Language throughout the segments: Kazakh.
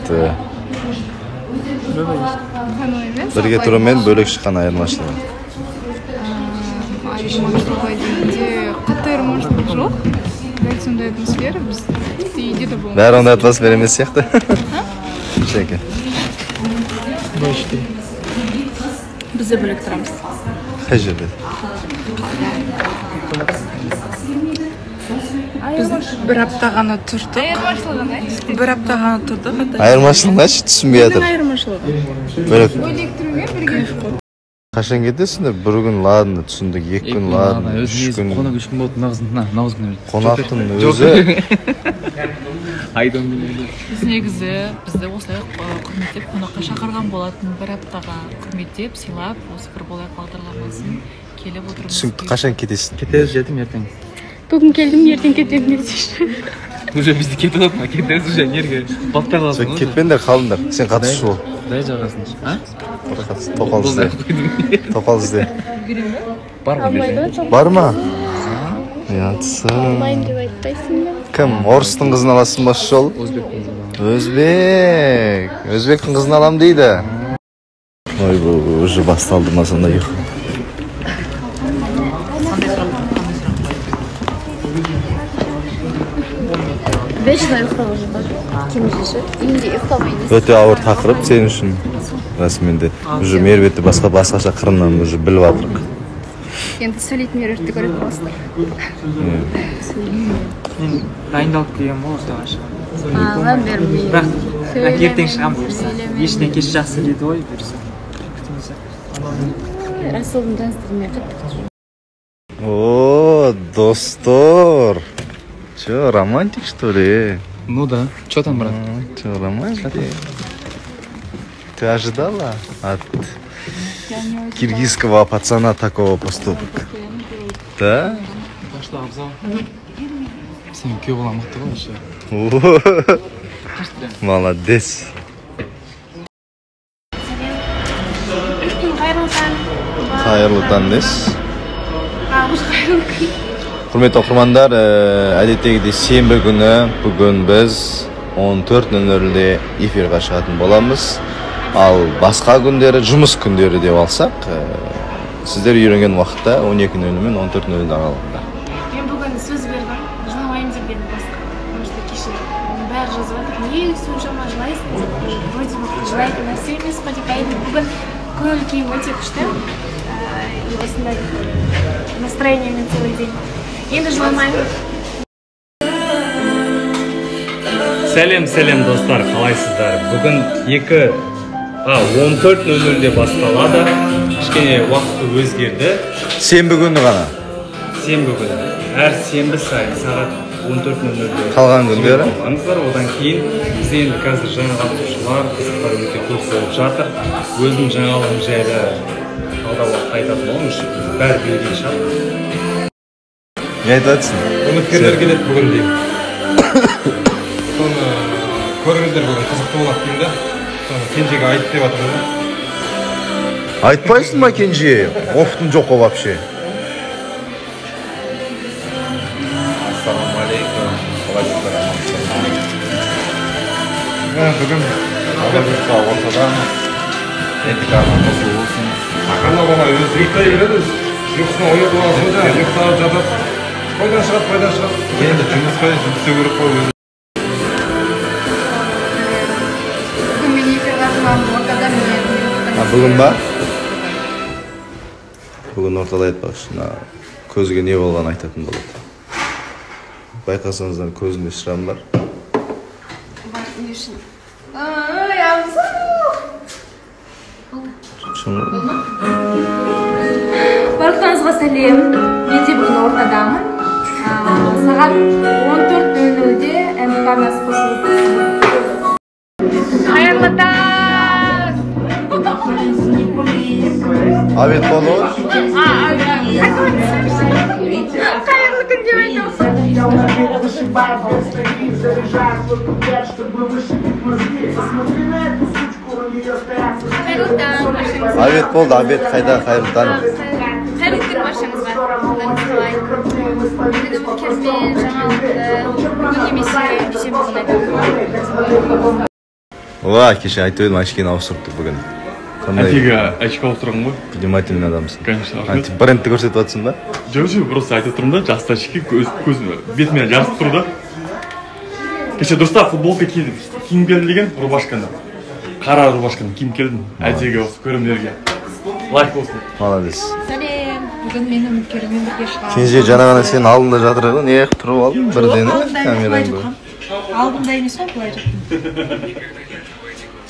айтты. Бірге тұрумен бөлек шыққан айырмашылығы. Айырмашылығы дегенде қатты айырмашылық жоқ. Дәл сондай атмосфера біз үйде де болмайды. Бәрі ондай атмосфера емес сияқты. Шеке. Біз де бөлек тұрамыз. Қай жерде? Біз бір апта ғана тұрдық. Айырмашылығы не? Бір апта ғана тұрдық. Айырмашылығы не? Түсінбей жатыр. Айырмашылығы. Бөлек тұрумен бірге. Қашан кетесіңдер? Бір күн ладыны түсіндік, 2 күн ладыны, 3 күн. Қонақ 3 күн болды, нағыз күн. Қонақтың өзі. Айдан күн. Біз негізі бізді осылай құрметтеп қонаққа шақырған болатын, бір аптаға құрметтеп, сыйлап, осы бір болайық бағдарламасын келіп отырмыз. Түсінікті, қашан кетесің? Кетеміз, жетім ертең. Бүгін келдім, ертең кетемін десейші. Уже бізді кетіп отыр ма? Кетеміз уже нерге. Баптай қаласың. Кетпеңдер, қалыңдар. Сен қатысшы бол. Дай жағасын. Тоқал ізде. Тоқал ізде. Бар ма? Бар ма? Ятсы. Кім? Орыстың қызын аласың ба жол? Өзбек. Өзбектің қызын алам дейді. Ой, бұл уже басталды ма сонда ұйқы. Өте ауыр тақырып сен үшін. Расымен уже мербетті басқаша қырынан уже біліп атырық. Енді сөйлейтін мербетті көретін болсыздар. Мен дайындалып келген бол осыға шығам. Алам бермей. Бірақ ертең шығам бұйырса. Ешінен кеш жақсы деді ғой бұйырса. Расылдың таныстығымен қыттық. О, достор. Че, романтик, что ли? Ну да. Че там, брат? Че, романтик? Ты ожидала от киргизского пацана такого поступка? Да? Пошла обзал. Сен күйеу бола мықты ғой еще. Молодец. Қайырлы таң дес. Құрметті оқырмандар, әдеттегідей сенбі күні бүгін біз 14:00-де эфирға шығатын боламыз. Ал басқа күндері, жұмыс күндері деп алсақ, сіздер үйренген уақытта 12:00 мен 14:00 аралығында. Мен бүгін сөз бердім, жыламайын деп едім басқа. Потому что кеше бәрі жазып жатыр, неге соншама жылайсың деп, вроде бы жылайтын нәрсе емес қой деп айтып, бүгін көңіл күйім өте күшті. Осындай настроениемен целый день. Енді жыламаймын. Сәлем достар, қалайсыздар? Бүгін 14:00-де басталады. Кішкене уақыты өзгерді. Сенбі күні ғана? Сенбі күні. Әр сенбі сайын сағат 14:00-де. Қалған күндері? Одан кейін біз енді қазір жаңа қатысушылар, қызықтар өте көп болып жатыр. Өзім жаңалығым жайлы алдағы уақытта айтатын болмын үшін бәрі белгілі шығар. Не айтып жатсың? Үміткерлер келеді бүгін деймін. Соны көріңіздер бүгін қызықты болады деймін да. Соны Кенжеге айт деп жатырмын да. Айтпайсың ба Кенже? Офтың жоқ қой вообще. Ассалаумағалейкум. Бүгін Алабекқа ортадан ендігі арнан қосылу болсын. Ағана бала өзі ұйықтай береді. Ұйқысына оятып аласың да, ұйықтап жатады. Қойдан шығады. Енді жұмыс қой, жұмыс істеу керек қой өзі. Бүгін мен эфирға шығамын, ортада мен. Бүгін ба? Бүгін ортада айтпақшы, көзге не болған айтатын болады. Байқасаңыздар көзінде шырам бар. Не үшін? Ямсы! Барлықтарыңызға сәлем. Мен де бүгін ортадамын. Сағат 14:00-де МК нас қосылып. Қайырлы таң! Абет болуы? Қайырлы күн деп айтамын. Абет болды, абет қайда қайырлы таң? Қайырлы күн баршаңызға. Бүгін үміткермен жаңалықты бүгін немесе дүйсенбі күні айтамын. Ва, кеше айтып едім, очкені ауыстырыпты бүгін. Әтеге очко алып тұрған ғой. Внимательный адамсың. Конечно. Брендті көрсетіп жатсың ба? Жоқ, просто айтып тұрмын да, жасты очки бетіме жарысып тұр да. Кеше дұрыста футболка киіп келді деген рубашканы. Қара рубашканы киіп келдім. Әтеге осы көрімдерге. Лайк болсын. Молодец. сәлем бүгін мен үміткеріммен бірге шығамын. Кенже жаңа ғана сен алдында жатыр ғой, не қылып тұрып алдың бірден камераң ғой. алдында емес па былай жаттым.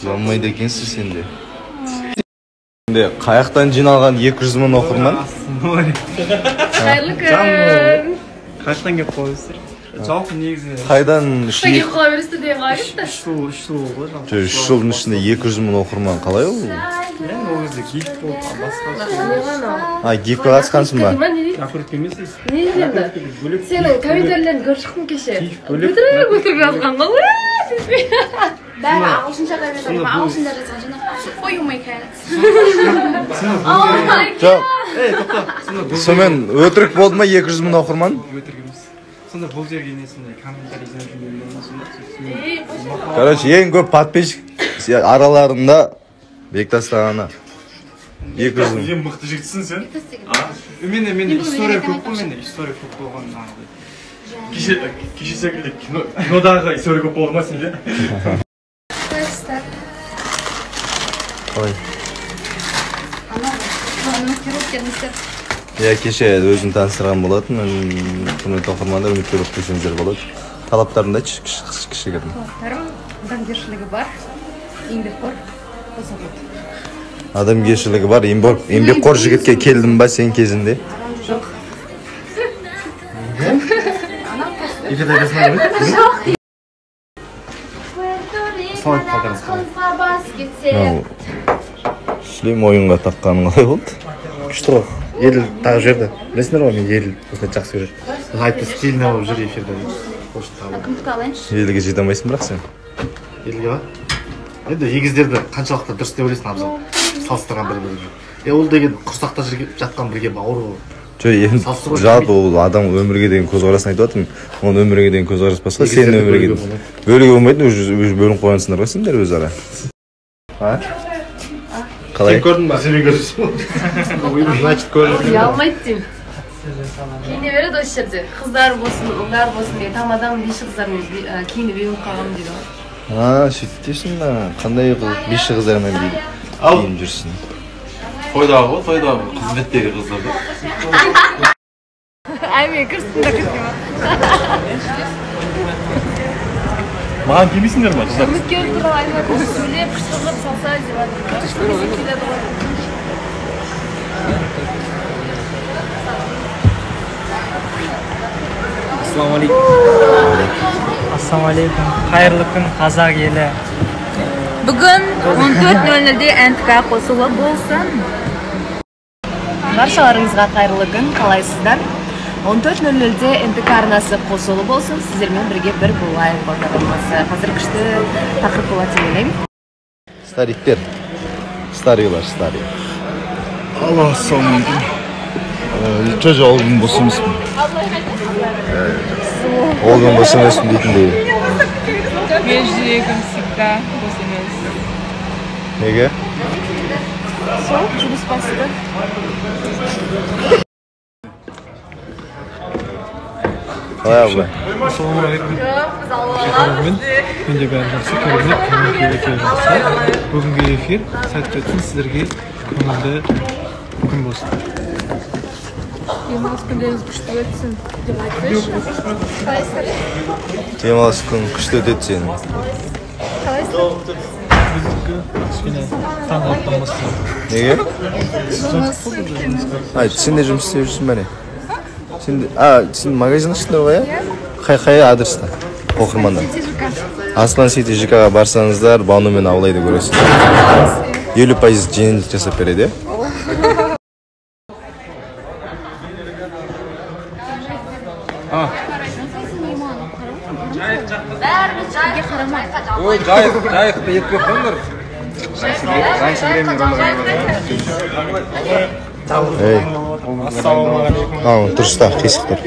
Жалмайды екенсің сен де. Қаяқтан жиналған 200 мың оқырман? Қайырлы күн. Қаяқтан келіп қойсыздар? Жалпы негізі Қайдан Қайы қола бересті деген қайықты? 3 жыл ғой жалпы. 3 жылдың ішінде 200 мың оқырман қалай ол? Мен ол кезде гифт болып басқа. Гифке қатысқансың ба? Африка емессіз? Не енді? Сенің комментарийлерін көріп шықтым кеше. Өтірік жазған ғой. Бәрі ағылшынша комментарий ма? Ағылшынша жазған жана. Ой, my god. Oh my god. Жоқ. Сонымен өтірік болды ма 200 мың оқырман? Өтірік емес. Сонда бұл жерге не сондай комментарий жазып Короче, ең көп подписчик араларында Бектастан 200 мың. Ең мықты жігітсің сен. Мен история көп қой, менде история көп болған ағылды. Кеше секілді кинодағы история көп болды ма сенде? Ой. Я кеше өзін таныстырған болатын. Құрметті оқырмандар, үміткер болып келсеңіздер болады. Талаптарымды айтшы, кішігірім. Талаптарым адамгершілігі бар, еңбекқор, қосылады. Адамгершілігі бар, еңбекқор жігітке келдің ба сен кезінде? Жоқ. Шлем ойынға таққаның қалай болды? Күшті ғой. Еділ тағы жерді. Білесіңдер ғой, мен Еділ осындай жақсы көреді. Айтты стиліне болып жүр эфирде. Кімдікі алайыншы? Еділге жете алмайсың бірақ сен? Еділге ба? Енді егіздерді қаншалықты дұрыс деп ойлайсың абзал. Салыстырған бір-біріне. Ол деген құрсақта жатқан бірге бауыр ғой. Жоқ, жалпы ол адам өмірге деген көзқарасын айтып жатырмын. Оның өмірге деген көзқарас басқа, сенің өмірге бөліге болмайды, өз бөлініп қойғансыңдар ғой сендер өзара. Қалай? Сен көрдің ба? Сен көрдіңіз. Значит, көрдім. Ұялмайды деймін. Кейіне береді осы жерде. Қыздар болсын, ұлдар болсын деген. Там адам бейші қыздармен кейіне беріп қалғам дейді. Сөйттесің ба? Қандай бейші қыздармен кейін жүрсің? Тойдағы ғой, тойдағы қызметтегі қыздар. Әме, кірсін да кірсін ба? Маған келмейсіңдер ма? Үміткер туралы айтып жатыр, сөйлеп, қышқырып салса деп жатыр. Ассалаумалейкум. Қайырлы күн, қазақ елі. Бүгін 14:00-де НТК қосылы болсын. Баршаларыңызға қайырлы күн, қалайсыздар? 14:00-де НТК арнасы қосылы болсын, сіздермен бірге бір болайық бағдарламасы. Қазір күшті тақырып болады деп ойлаймын. Стариктер. Старыйлар, старый. Allah ассалаумалейкум. Что же олгын бос емеспін? Олгын бос емеспін дейтіндей. Мен жүрегім всегда бос емес. Неге? Сол, жұмыс басты. Қалай абылай? Ассалаумалейкум. Менде бәрі жақсы көрініп, көңіл жақсы. Бүгінгі эфир сәтті өтсін, сіздерге көңілді күн болсын. Демалыс күндеріңіз күшті өтсін деп айтсайшы. Демалыс күн күшті өтеді сенің. Кішкене таңғалыптан бастап. Неге? Сен де жұмыс істеп жүрсің бәне? Сен магазин аштыңдар ғой, иә? Қай адреста? Оқырмандар. Аслан Сити ЖК-ға барсаңыздар, Бану мен Аулайды көресіңдер. 50% жеңілдік жасап береді, Ой, жайықты етпе қоңдар. Ей, тұрыста, қисықтыр.